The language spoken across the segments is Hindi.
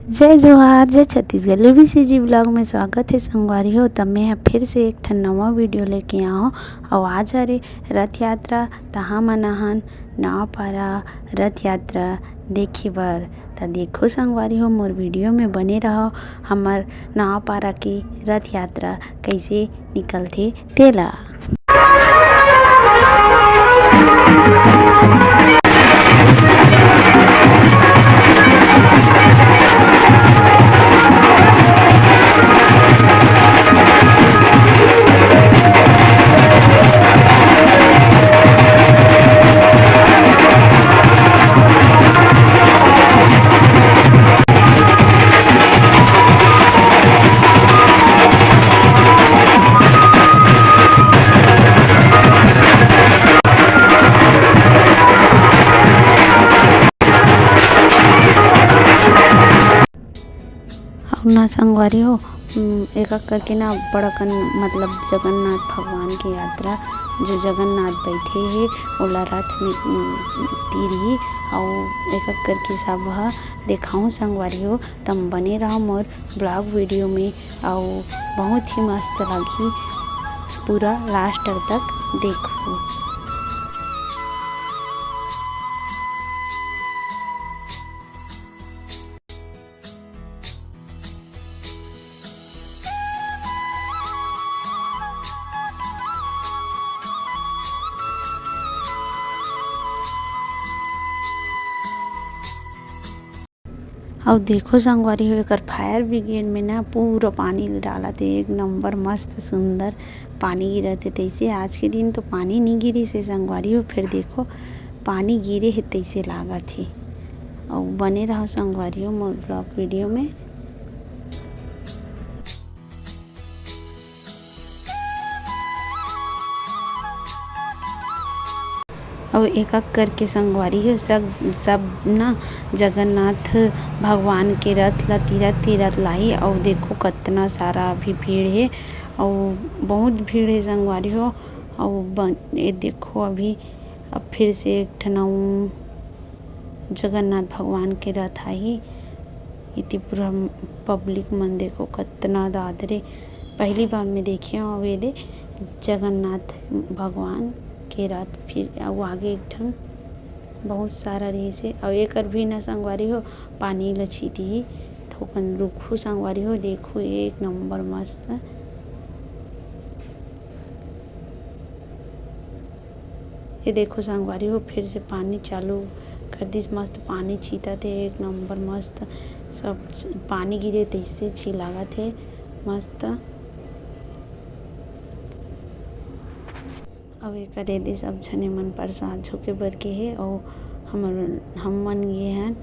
जय जोहार, जय छत्तीसगढ़। लूबी जी ब्लॉग में स्वागत है संगवारी हो। तब मैं फिर से एक ठन नवा वीडियो लेके आओ और आज हरे रथ यात्रा तहाँ मनाहन नावपारा रथ यात्रा देखे बर। त देखो संगवारी हो, मोर वीडियो में बने रहो। हमर नावपारा की रथ यात्रा कैसे निकलथे तेला। ना संगवारी हो, एक करके ना बड़कन मतलब जगन्नाथ भगवान की यात्रा जो जगन्नाथ बैठे है ओला रथ में तीरी और एक करके सब दिखाऊँ संगवारी हो। तम बने रहो मोर ब्लॉग वीडियो में और बहुत ही मस्त लगी, पूरा लास्ट तक देखो। और देखो संगवारी हो, एकर फायर ब्रिगेड में ना पूरा पानी डाला थे, एक नंबर मस्त सुंदर पानी गिरत है। तैसे आज के दिन तो पानी नहीं गिरी से संगवारी हो, फिर देखो पानी गिरे है तैसे लागत है। और बने रहो संगवारी हो मोर ब्लॉग वीडियो में। और एक करके संगवारी हो सब ना जगन्नाथ भगवान के रथ ला तीरथ लाई। और देखो कितना सारा अभी भीड़ है और बहुत भीड़ है संगवारी हो। और ये देखो अभी अब फिर से एक ठन जगन्नाथ भगवान के रथ आई। इतनी पूरा पब्लिक मन देखो कितना दादरे पहली बार में देखे हो। ये दे जगन्नाथ भगवान के रात फिर और आगे एक ठन बहुत सारा रही से। और एक भी ना संगवारी हो पानी लछीती ही थोकन रुखू संगवारी हो। देखो एक नंबर मस्त ये देखो संगवारी हो, फिर से पानी चालू कर दिस। मस्त पानी छीता थे, एक नंबर मस्त सब पानी गिरे तैसे छी लागत है मस्त। अब एक दे सब झने मन प्रसाद झोके बर के है और हम मन गे हैं।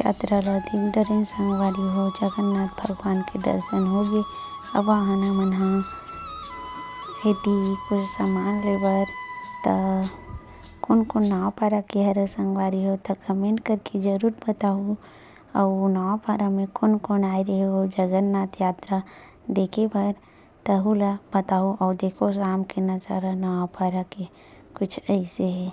यात्रा ला देख डरेन संगवारी हो। जगन्नाथ भगवान के दर्शन होगे। अब वाहन मन ह एती कुछ सामान लेबर त कोन नाव पारा के हरे संगवारी हो त कमेंट करके जरूर बताओ। अउ नाव पारा में कोन आए रहे हो जगन्नाथ यात्रा देखे बर तहु ला बताओ। अउ देखो शाम के नजारा नाव पारा के कुछ ऐसे हे।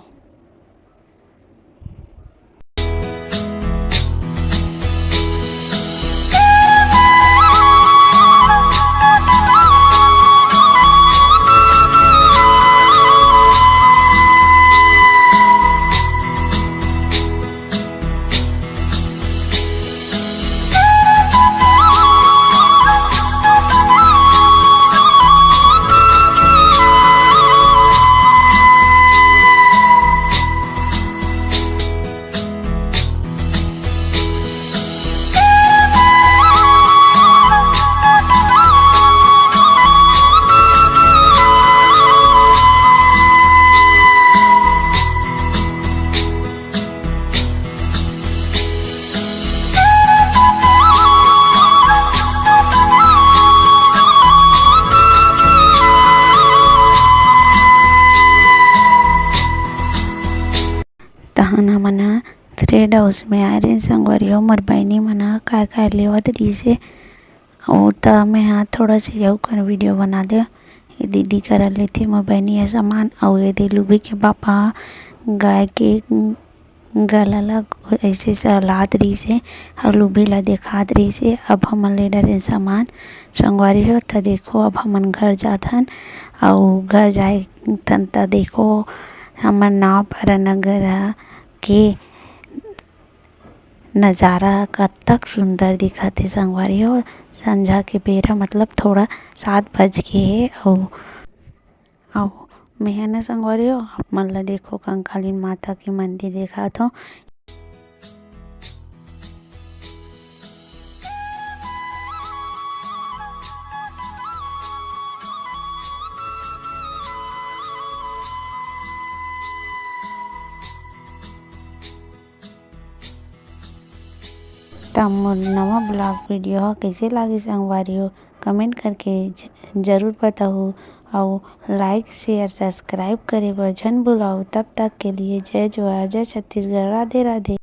तहन हमन ह थ्रेड हाउस में आए रहे संगवारी हो। मोर बहिनी मन ह काय लेवत रहिस हे अउ त मैं ह थोड़ा सी अउ कर वीडियो बना दे। ये दीदी करा लेथे मोर बहिनी ह सामान अउ ये लुबी के पापा गाय के गला ला ऐसे सहलात रहिस हे अउ लुबी ला दिखात रहिस हे। अब हमन ले डरे सामान संगवारी हो त देखो अब हमन घर जाथन अउ घर जाए थन त देखो हमन नाव पारा नगर के नजारा कतक सुंदर दिखत हे संगवारी हो। संझा के बेरा मतलब थोड़ा 7 बज के हे अउ मेंहा न संगवारी हो आप मन ला देखो कंकालीन माता के मंदिर दिखात हो। त मोर नवा ब्लॉग वीडियो ह कइसे लागिस संगवारी हो कमेंट करके जरूर बताओ। अउ लाइक शेयर सब्सक्राइब करे बर झन भुलाओ। तब तक के लिए जय जवाहर जय छत्तीसगढ़ राधे राधे।